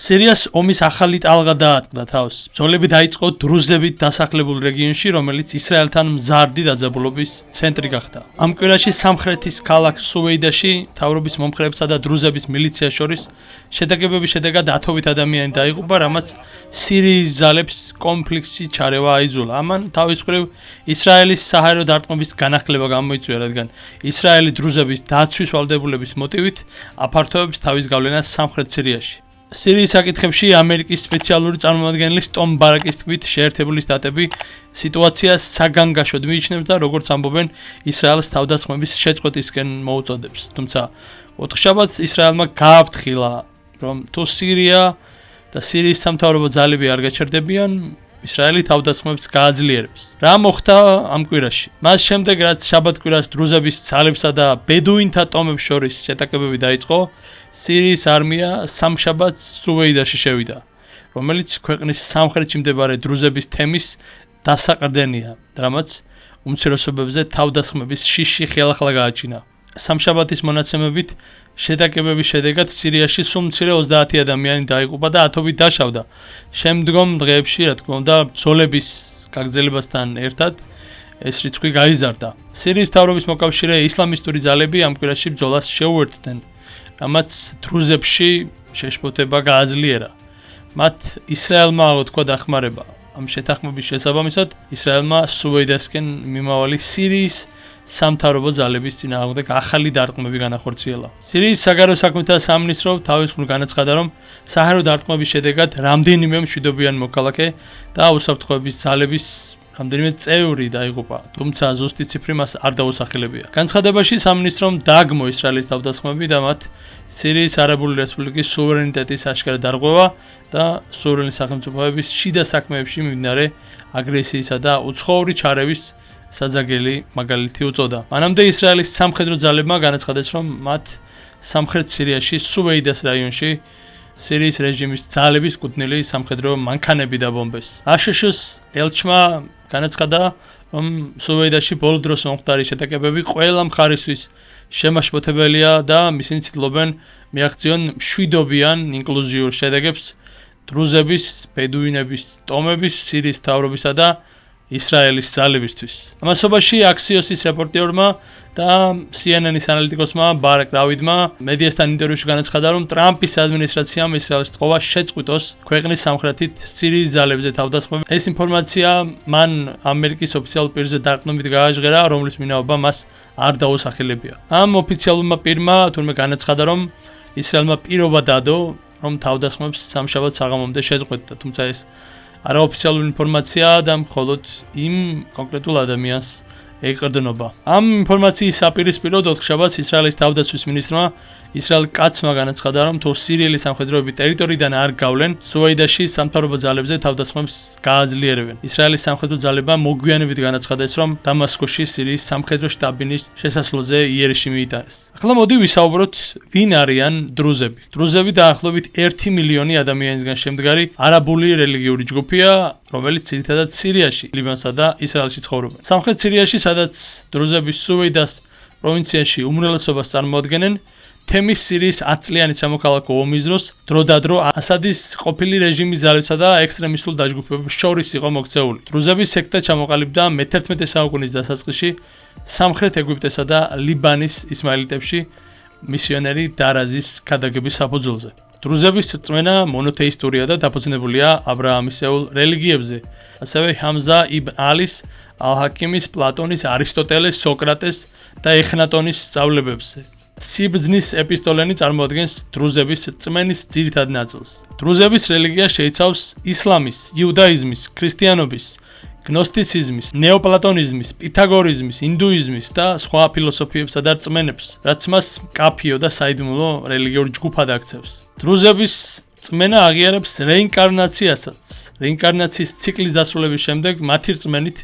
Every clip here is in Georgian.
სირიას ომის ახალი ტალღა დაატყდა თავს. ბრძოლები დაიწყო დრუზებით დასახლებულ რეგიონში, რომელიც ისრაელთან მზარდი დაძაბულობის ცენტრი გახდა. ამ კვირაში სამხრეთის ქალაქ სუვეიდაში მთავრობის მომხრეებსა და დრუზების მილიციას შორის შეტაკებების შედეგად 10 ადამიანი დაიღუპა, რამაც სირიის ძალებს კონფლიქტში ჩარევა აიძულა. ამან თავის მხრივ ისრაელის საჰაერო დარტყმების განახლება გამოიწვია, რადგან ისრაელი დრუზების დაცვის ვალდებულების მოტივით აფართოებს თავის გავლენას სამხრეთ სირიაში. სირიის საკითხებში ამერიკის სპეციალური წარმომადგენლის ტომ ბარაკის თქმით, შეერთებული შტატები სიტუაციას საგანგაშოდ მიიჩნევს და როგორც ამბობენ, ისრაელს თავდასხმების შეწყვეტისკენ მოუწოდებს. თუმცა ოთხშაბათს ისრაელმა გააფრთხილა, რომ თუ სირია და სირიის სამთავრობო ძალები არ გაჩერდებიან, ისრაელი თავდასხმებს გააძლიერებს. რა მოხდა ამ კვირაში? მას შემდეგ, რაც შაბათ-კვირას დრუზების ძალებსა და ბედუინთა ტომებს შორის შეტაკებები დაიწყო, სირიის არმია სამშაბათს სუვეიდაში შევიდა, რომელიც ქვეყნის სამხრეთში მდებარე დრუზების თემის დასაყრდენია, რამაც უმცირესობებზე თავდასხმების შიში ხელახლა გააჩინა. სამშაბათის მონაცემებით შეტაკებების შედეგად სირიაში სულ მცირე 30 ადამიანი დაიღუპა და 10 დაშავდა. შემდგომ დღეებში, რა თქმა უნდა, ბრძოლების გაგრძელებასთან ერთად ეს რიცხვი გაიზარდა. სირიის მთავრობის მოკავშირე ისლამისტური ძალები ამ კვირაში ბრძოლას შეუერთდნენ, რამაც დრუზებში შეშფოთება გააძლიერა. მათ ისრაელმა აღუთქვა დახმარება. ამ შეთანხმების შესაბამისად, ისრაელმა სუვეიდასკენ მიმავალი სირიის სამთავრობო ძალების წინააღმდეგ ახალი დარტყმები განახორციელა. სირიის საგარეო საქმეთა სამინისტრო თავის მხრივ განაცხადა, რომ საჰაერო დარტყმების შედეგად რამდენიმე მშვიდობიანი მოქალაქე და უსაფრთხოების ძალების რამდენიმე წევრი დაიღუპა, თუმცა ზუსტი ციფრი მას არ დაუსახელებია. განცხადებაში სამინისტრომ დააგმო ისრაელის თავდასხმები და მათ სირიის არაბული რესპუბლიკის სუვერენიტეტის ашკარა დარღვევა და სუვერენი სახელმწიფოების შიდა საქმეებში მიმდინარე აგრესიისა და უცხოური ჩარევის საძაგელი მაგალითი უწოდა. მანამდე ისრაელის სამხედრო ძალებმა განაცხადეს, რომ მათ სამხრეთ სირიაში სუვეიდას რაიონში სირიის რეჟიმის ძალების კუთვნილი სამხედრო მანქანები დაბომბეს. აშშ-ს ელჩმა განაცხადა, რომ სუვეიდაში ბოლო დროს მომხდარი შეტაკებები ყველა მხარისთვის შემაშფოთებელია და ისინი ცდილობენ მიაღწიონ მშვიდობიან ინკლუზიურ შედეგებს დრუზების, ბედუინების, ტომების, სირიის მთავრობისა და ისრაელის ძალებისთვის. ამასობაში აქსიოსის რეპორტერმა და CNN-ის ანალიტიკოსმა ბარაკ რავიდმა მედიასთან ინტერვიუში განაცხადა, რომ ტრამპის ადმინისტრაციამ ისრაელს თხოვა შეწყვიტოს ქვეყნის სამხრეთით სირიის ძალებზე თავდასხმები. ეს ინფორმაცია მან ამერიკის ოფიციალურ პირზე დარტყმებით გააჟღერა, რომლის ვინაობა მას არ დაუსახელებია. ამ ოფიციალურმა პირმა თურმე განაცხადა, რომ ისრაელმა პირობა დადო, რომ თავდასხმებს სამშაბათ საღამომდე შეწყვეტდა, თუმცა ეს არაოფიციალური ინფორმაციაა და მხოლოდ იმ კონკრეტულ ადამიანს ეყრდნობა. ამ ინფორმაციის საპირისპიროდ ოთხშაბათს ისრაელის თავდაცვის მინისტრმა ისრაელ კაცმა განაცხადა, რომ თუ სირიელი სამხედროები ტერიტორიიდან არ გავლენ, სუვეიდაში სამთავრობო ძალებზე თავდასხმებს გააძლიერებენ. ისრაელის სამხედრო ძალებმა მოგვიანებით განაცხადეს, რომ დამასკოში სირიის სამხედრო შტაბინის შესასვლელზე იერიში მიიტანეს. ახლა მოდი ვისაუბროთ, ვინ არიან დრუზები. დრუზები დაახლოებით 1 მილიონი ადამიანისგან შემდგარი არაბული რელიგიური ჯგუფია, რომელიც ძირითადად სირიაში, ლიბანსა და ისრაელში ცხოვრობენ. სამხრეთ სირიაში, სადაც დრუზები სუვეიდას პროვინციაში უმრავლესობას წარმოადგენენ, თემის სირიის 10 წლიანი სამოქალაქო ომის დროს დროდადრო ასადის ყოფილი რეჟიმის ძალებსა და ექსტრემისტულ დაჯგუფებებს შორის იყო მოქცეული. დრუზების სექტა ჩამოყალიბდა მე-11 საუკუნის დასაწყისში სამხრეთ ეგვიპტესა და ლიბანის ისმაილიტებში მისიონერი დარაზის ქადაგების საფუძველზე. დრუზების რწმენა მონოთეისტურია და დაფუძნებულია აბრაამისეულ რელიგიებზე, ასევე ჰამზა იბნ ალის, ალ-ჰაკიმის, პლატონის, არისტოტელეს, სოკრატეს და ეხნატონის სწავლებებზე. სიბრძნის ეპისტოლენი წარმოადგენს დრუზების რწმენის ძირითად ნაწილს. დრუზების რელიგია შეიცავს ისლამის, იუდაიზმის, ქრისტიანობის, გნოსტიციზმის, ნეოპლატონიზმის, პითაგორიზმის, ინდუიზმის და სხვა ფილოსოფიებსა და რწმენებს, რაც მას კაფიო და საიდუმლო რელიგიურ ჯგუფად აქცევს. დრუზების რწმენა აღიარებს რეინკარნაციასაც. რეინკარნაციის ციკლის დასრულების შემდეგ მათი რწმენით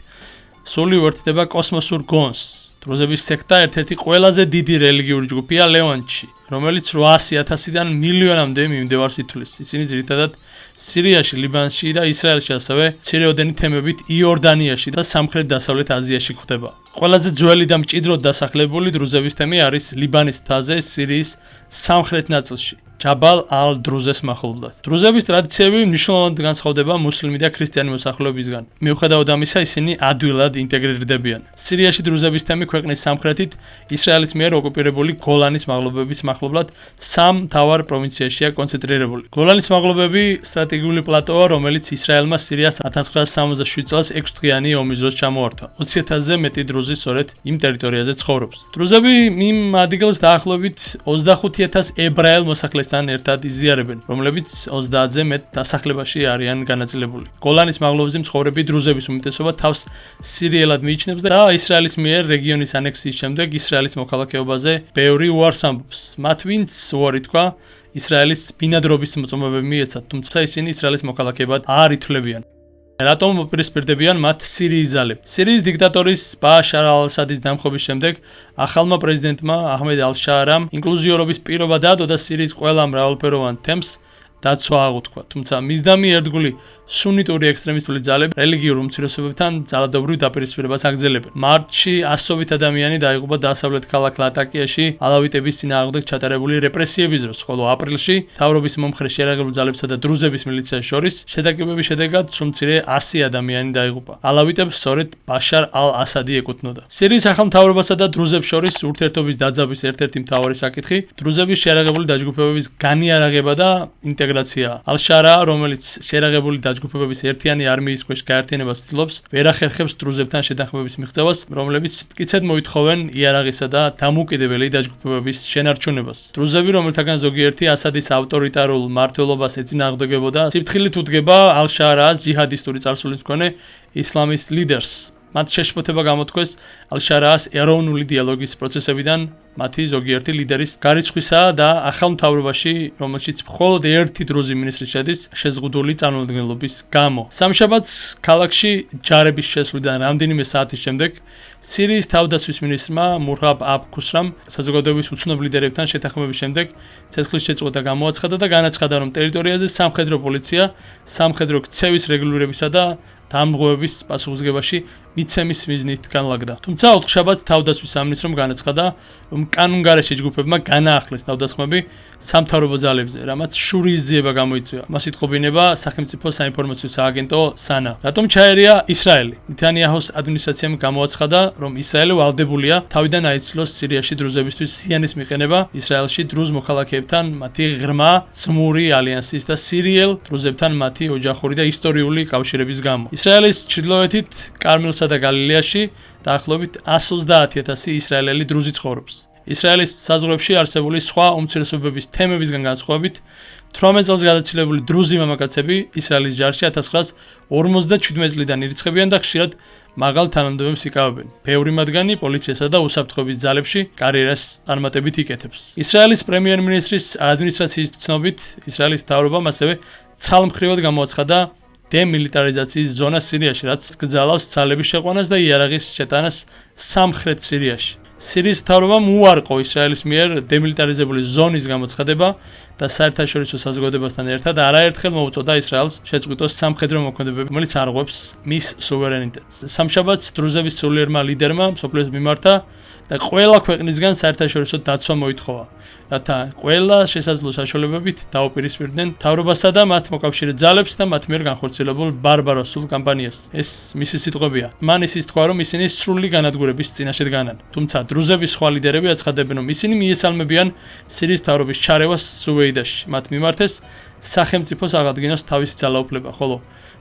სული უერთდება კოსმოსურ გონს. დრუზების სექტა ერთ-ერთი ყველაზე დიდი რელიგიური ჯგუფია ლევანტში, რომელიც 800,000-დან მილიონამდე მიმდევარს ითვლის. ისინი ძირითადად სირიაში, ლიბანში და ისრაელში, ასევე მცირეოდენი თემებით იორდანიაში და სამხრეთ-დასავლეთ აზიაში გვხვდება. ყველაზე ძველი და მჭიდროდ დასახლებული დრუზების თემი არის ლიბანის მთაზე, სირიის სამხრეთ ნაწილში. ჯაბალ ალ-დრუზეს მახლობლად. დრუზების ტრადიციები მნიშვნელოვნად განსხვავდება მუსლიმი და ქრისტიანი მოსახლეობისგან. მიუხედავად ამისა, ისინი ადვილად ინტეგრირდებიან. სირიაში დრუზების თემი ქვეყნის სამხრეთით ისრაელის მიერ ოკუპირებული გოლანის მაღლობების მახლობლად სამ მთავარ პროვინციაშია კონცენტრირებული. გოლანის მაღლობები სტრატეგიული პლატოა, რომელიც ისრაელმა სირიას 1967 წელს 6 დღიანი ომის დროს ჩამოართვა. 20,000-ზე მეტი დრუზი სწორედ იმ ტერიტორიაზე ცხოვრობს. დრუზები იმ ადგილს დაახლოებით 25,000 ებრაელ მოსახლესთან ერთად იზიარებენ, რომლებიც 30-ზე მეტ დასახლებაში არიან განაწილებული. გოლანის მაღლობზე მცხოვრები დრუზების უმეტესობა თავს სირიელად მიიჩნევს და ისრაელის მიერ რეგიონის ანექსიის შემდეგ ისრაელის მოქალაქეობაზე ბევრი უარს ამბობს. მათ ვინც უარი თქვა, ისრაელის ბინადრობის მოწმობები მიეცათ, თუმცა ისინი ისრაელის მოქალაქეებად არ ითვლებიან. რატომ მოპირისპირდებიან მათ სირიის ძალებს? სირიის დიქტატორის ბაშარ ალ-ასადის დამხობის შემდეგ ახალმა პრეზიდენტმა აჰმედ ალ-შარამ ინკლუზიურობის პირობა დადო და სირიის ყველა მრავალფეროვან თემს დაცვა აღუთქვა. თუმცა მისდამი ერთგული სუნიტური ექსტრემისტული ძალები რელიგიურ უმცირესობებთან ძალადობრივ დაპირისპირებას აგრძელებენ. მარტში ასობით ადამიანი დაიღუპა დასავლეთ ქალაქ ლატაკიაში ალავიტების წინააღმდეგ ჩატარებული რეპრესიების დროს, ხოლო აპრილში მთავრობის მომხრე შეიარაღებული ძალებსა და დრუზების მილიციის შორის შეტაკებების შედეგად სულ მცირე 100 ადამიანი დაიღუპა. ალავიტებს სწორედ ბაშარ ალ-ასადი ეკუთვნოდა. სირიის ახალ მთავრობასა და დრუზებს შორის ურთიერთობის დაძაბვის ერთ-ერთი მთავარი საკითხი დრუზების შეიარაღებული დაჯგუფებების განიარაღება და ინტეგრაცია. ალ-შარა, რომელიც შეიარაღებული ჯგუფების ერთიანი არმიის ქვეშ გაერთიანებას ცდილობს, ვერ ახერხებს დრუზებთან შეთანხმების მიღწევას, რომლებიც მტკიცედ მოითხოვენ იარაღისა და დამოუკიდებელი დაჯგუფებების შენარჩუნებას. დრუზები, რომელთაგან ზოგიერთი ასადის ავტორიტარულ მმართველობას ეწინააღმდეგებოდა, სიფრთხილით უდგება ალ-შარას ჯიჰადისტური წარსულის მქონე ისლამის ლიდერს. მათ შეშფოთება გამოთქვეს ალ-შარას ეროვნული დიალოგის პროცესებიდან, მათი ზოგიერთი ლიდერის გარიცხვისა და ახალ მთავრობაში, რომელშიც მხოლოდ ერთი დრუზი მინისტრი შედის, შეზღუდული წარმომადგენლობის გამო. სამშაბათს ქალაქში ჯარების შესვლიდან რამდენიმე საათის შემდეგ სირიის თავდაცვის მინისტრმა მურჰაბ აბ-ქუსრამ საზოგადოების უცნობ ლიდერებთან შეთანხმების შემდეგ ცეცხლის შეწყვეტა გამოაცხადა და განაცხადა, რომ ტერიტორიაზე სამხედრო პოლიცია, სამხედრო ქცევის რეგულირებისა და დამღუების პასუხისგებაში მიცემის მიზნით განლაგდა. თუმცა ოთხშაბათს თავდაცვის სამინისტრომ განაცხადა, რომ კანონგარეშე ჯგუფებმა განაახლეს თავდასხმები სამთავრობო ძალებზე, რამაც შურის ძიება გამოიწვია. მას იტყობინება სახელმწიფო საინფორმაციო სააგენტო სანა. რატომ ჩაერია ისრაელი? ნეთანიაჰუს ადმინისტრაციამ გამოაცხადა, რომ ისრაელი ვალდებულია თავიდან აიცილოს სირიაში დრუზებისთვის სიანის მიყენება ისრაელში დრუზ მოქალაქეებთან მათი ღრმა ძმური ალიანსის და სირიელ დრუზებთან მათი ოჯახური და ისტორიული კავშირების გამო. ისრაელის ჩრდილოეთით კარმილსა და გალილეაში დაახლოებით 130,000 ისრაელელი დრუზი ცხოვრობს. ისრაელის საზღვრებში არსებული სხვა უმცირესობების თემებისგან განსხვავებით, 18 წელს გადაცილებული დრუზი მამაკაცები ისრაელის ჯარში 1957 წლიდან ირიცხებიან და ხშირად მაღალ თანამდებობებს იკავებენ. ბევრი მათგანი პოლიციასა და უსაფრთხოების ძალებში კარიერას წარმატებით იკეთებს. ისრაელის პრემიერ-მინისტრის ადმინისტრაციის ცნობით, ისრაელის მთავრობამ ასევე ცალმხრივად გამოაცხადა დემილიტარიზაციის ზონა სირიაში, რაც გძალავს ძალების შეყვანას და იარაღის შეტანას სამხრეთ სირიაში. სირიის მთავრობამ უარყო ისრაელის მიერ დემილიტარიზებული ზონის გამოცხადება და საერთაშორისო საზოგადოებასთან ერთად არაერთხელ მოუწოდა ისრაელს შეწყვიტოს სამხედრო მოქმედებები, რომელიც არღვევს მის სუვერენიტეტს. სამშაბათს დრუზების სულიერმა ლიდერმა მსოფლიოს მიმართა და ყველა ქვეყნისგან საერთაშორისო დაცვა მოითხოვა, რათა ყველა შესაძლო საშუალებებით დაუპირისპირდნენ მთავრობასა და მათ მოკავშირე ძალებს და მათ მიერ განხორციელებულ ბარბაროსულ კამპანიას. ეს მისი სიტყვებია. მან ისიც თქვა, რომ ისინი სრული განადგურების წინაშე დგანან. თუმცა დრუზების სხვა ლიდერები აცხადებენ, რომ ისინი მიესალმებიან სირიის მთავრობის ჩარევას სუვეიდაში. მათ მიმართეს სახელმწიფოს აღადგინოს თავისი ძალაუფლება, ხოლო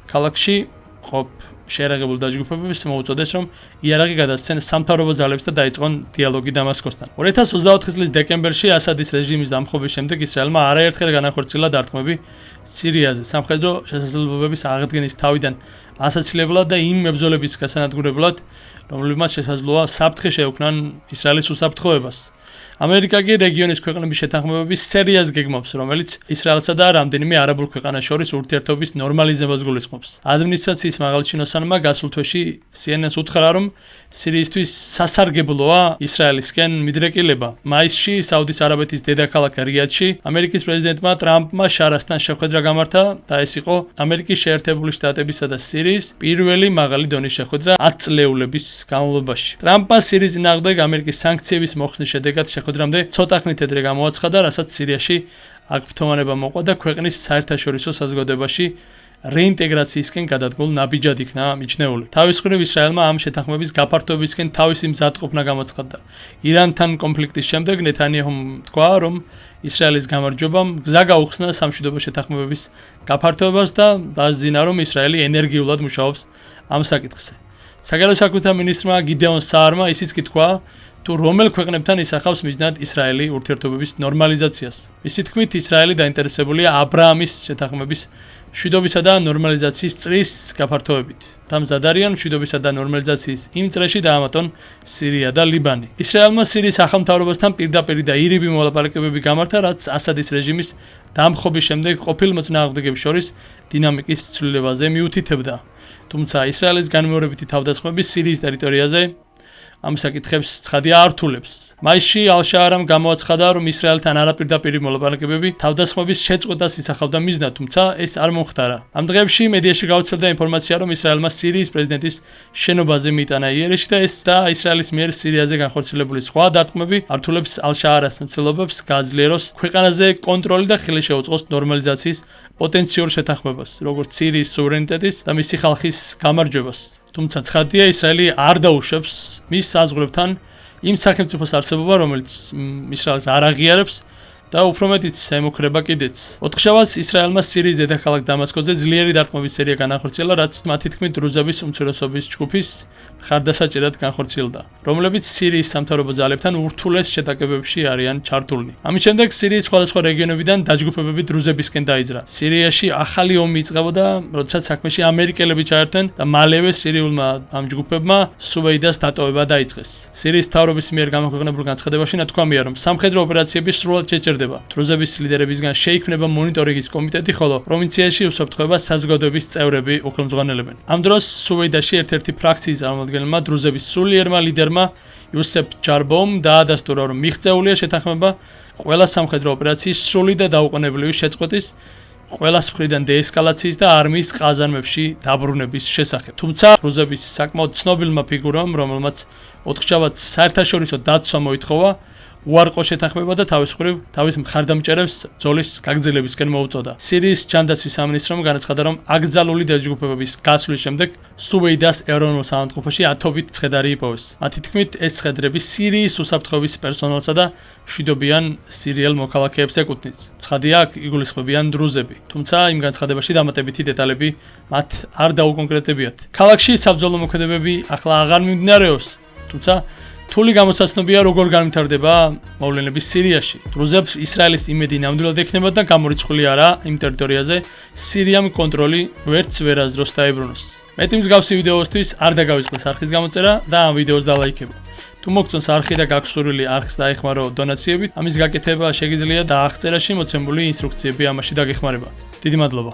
ქალაქში ყოფ შეიარაღებული დაჯგუფებებს მოუწოდეს, რომ იარაღი გადასცენ სამთავრობო ძალებს და დაიწყონ დიალოგი დამასკოსთან. 2024 წლის დეკემბერში ასადის რეჟიმის დამხობის შემდეგ ისრაელმა არაერთხელ განახორციელა დარტყმები სირიაზე. სამხედრო შესაძლებლობების აღდგენის თავიდან ასაცილებლად და იმ მებრძოლების გასანადგურებლად, რომლებმაც შესაძლოა საფრთხე შეექმნან ისრაელის უსაფრთხოებას. ამერიკა კი რეგიონის ქვეყნების შეთანხმებების სერიას გეგმავს, რომელიც ისრაელსა და რამდენიმე არაბულ ქვეყანას შორის ურთიერთობის ნორმალიზებას გულისხმობს. ადმინისტრაციის მაღალჩინოსანმა გასულ თვეში CNN-ს უთხრა, რომ სირიისთვის სასარგებლოა ისრაელისკენ მიდრეკილება. მაისში საუდის არაბეთის დედაქალაქ რიადში ამერიკის პრეზიდენტმა ტრამპმა შარასთან შეხვედრა გამართა და ეს იყო ამერიკის შეერთებული შტატებისა და სირიის პირველი მაღალი დონის შეხვედრა 10 წლეულების განმავლობაში. ტრამპმა სირიის წინააღმდეგ ამერიკის სანქციების მოხსნის შედეგად შეხვედრამდე ცოტა ხნით ადრე გამოაცხადა, რასაც სირიაში აქ ფთოვანება მოყვა და ქვეყნის საერთაშორისო საზოგადოებაში რეინტეგრაციისკენ გადადგმულ ნაბიჯად იქნა მიჩნეული. თავის მხრივ ისრაელმა ამ შეთანხმების გაფართოებისკენ თავისი მზადყოფნა გამოცხადდა. ირანთან კონფლიქტის შემდეგ ნეთანიაჰუმ თქვა, რომ ისრაელის გამარჯვებამ გზა გაუხსნა სამშვიდობო შეთანხმებების გაფართოებას და დაასძინა, რომ ისრაელი ენერგიულად მუშაობს ამ საკითხზე. საგარეო საქმეთა მინისტრმა გიდეონ საარმა ისიც კი თქვა, თუ რომელ ქვეყნებთან ისახავს მიზნად ისრაელი ურთიერთობების ნორმალიზაციას. მისი თქმით, ისრაელი დაინტერესებულია აბრაამის შეთანხმების მშვიდობისა და ნორმალიზაციის წრის გაფართოებით. თამზად არიან მშვიდობისა და ნორმალიზაციის იმ წრეში დაამატონ სირია და ლიბანი. ისრაელმა სირიის სახელმთავრობასთან პირდაპირ და ირიბი მოლაპარაკებები გამართა, რაც ასადის რეჟიმის დამხობის შემდეგ ყოფილ მოწინააღმდეგეებს შორის დინამიკის ცვლილებაზე მიუთითებდა. თუმცა ისრაელის განმეორებითი თავდასხმები სირიის ტერიტორიაზე ამ საკითხებს ცხადია არ რთულებს. მაისში ალ-შაარამ გამოაცხადა, რომ ისრაელთან არაპირდაპირი მოლაპარაკებები თავდასხმების შეწყვეტას ისახავდა მიზნად, თუმცა ეს არ მომხდარა. ამ დღეებში მედიაში გავრცელდა ინფორმაცია, რომ ისრაელმა სირიის პრეზიდენტის შენობაზე მიიტანა იერეში და ეს და ისრაელის მიერ სირიაზე განხორციელებული სხვა დარტყმები ართულებს ალ-შაარას მცდელობებს გააძლიეროს ქვეყანაზე კონტროლი და ხელი შეუწყოს ნორმალიზაციის პოტენციურ შეთანხმებას, როგორც სირიის სუვერენიტეტის და მისი ხალხის გამარჯვებას. თუმცა ცხადია, ისრაელი არ დაუშვებს მის საზღვრებთან იმ სახელმწიფოს არსებობა, რომელიც ისრაელს არ აღიარებს და უფრო მეტიც ემუქრება კიდეც. ოთხშაბათს ისრაელმა სირიის დედაქალაქ დამასკოზე ძლიერი დარტყმების სერია განახორციელა, რაც მათი თქმით დრუზების უმცირესობის ჯგუფის მხარდასაჭერად განხორციელდა, რომლებიც სირიის სამთავრობო ძალებთან ურთულეს შეტაკებებში არიან ჩართულნი. ამის შემდეგ სირიის სხვადასხვა რეგიონებიდან დაჯგუფებები დრუზებისკენ დაიძრა. სირიაში ახალი ომი იწყებოდა, როდესაც საქმეში ამერიკელები ჩაერთვენ და მალევე სირიულმა ამ ჯგუფებმა სუვეიდას დატოვება დაიწყეს. სირიის მთავრობის მიერ გამოქვეყნებულ განცხადებაში ნათქვამია, რომ სამხედრო ოპერაციები სრულად შეჭერდება. დრუზების ლიდერებისგან შეიქმნება მონიტორინგის კომიტეტი, ხოლო პროვინციაში უსაფრთხოებას საზოგადოების წევრები უხელმძღვანელებენ. ამ დროს სუვეიდაში ერთ-ერთი ფრაქციის წარმომადგენელმა დრუზების სულიერმა ლიდერმა იუსეფ ჯარბომ დაადასტურა, რომ მიღწეულია შეთანხმება ყველა სამხედრო ოპერაციის სრული და დაუყოვნებლივი შეწყვეტის, ყველა მხრიდან დეესკალაციის და არმიის ყაზარმებში დაბრუნების შესახებ. თუმცა დრუზების საკმაოდ ცნობილმა ფიგურამ, რომელმაც ოთხშაბათს საერთაშორისო დაცვა მოითხოვა, უარყო შეთანხმება და თავის მხრივ თავის მხარდამჭერებს ბრძოლის გაგრძელებისკენ მოუწოდა. სირიის ჯანდაცვის სამინისტრომ განაცხადა, რომ აკრძალული დაჯგუფებების გასვლის შემდეგ სუვეიდას ეროვნულ საავადმყოფოში 10-ობით ცხედარი იპოვეს. მათი თქმით, ეს ცხედრები სირიის უსაფრთხოების პერსონალსა და მშვიდობიან სირიელ მოქალაქეებს ეკუთვნის. ცხადია, აქ იგულისხმებიან დრუზები. თუმცა იმ განცხადებაში დამატებითი დეტალები მათ არ დაუკონკრეტებიათ. ქალაქში საბრძოლო მოქმედებები ახლა აღარ მიმდინარეობს, თუმცა თული გამოსაცნობია, როგორ განვითარდება მოვლენები სირიაში. დრუზებს ისრაელის იმედი ნამდვილად ექნება და გამორიცხული არა იმ ტერიტორიაზე სირიამ კონტროლი ვერც ვერაზროს დაებრუნოს. მეტი მსგავსი ვიდეოსთვის არ დაგავიწყდეს არხის გამოწერა და ამ ვიდეოს დალაიქება. თუ მოგწონს არხი და გაგსურვილი არხს დაეხმარო დონაციებით, ამის გაკეთება შეგიძლია და აღწერაში მოცემული ინსტრუქციები ამაში დაგეხმარება. დიდი მადლობა.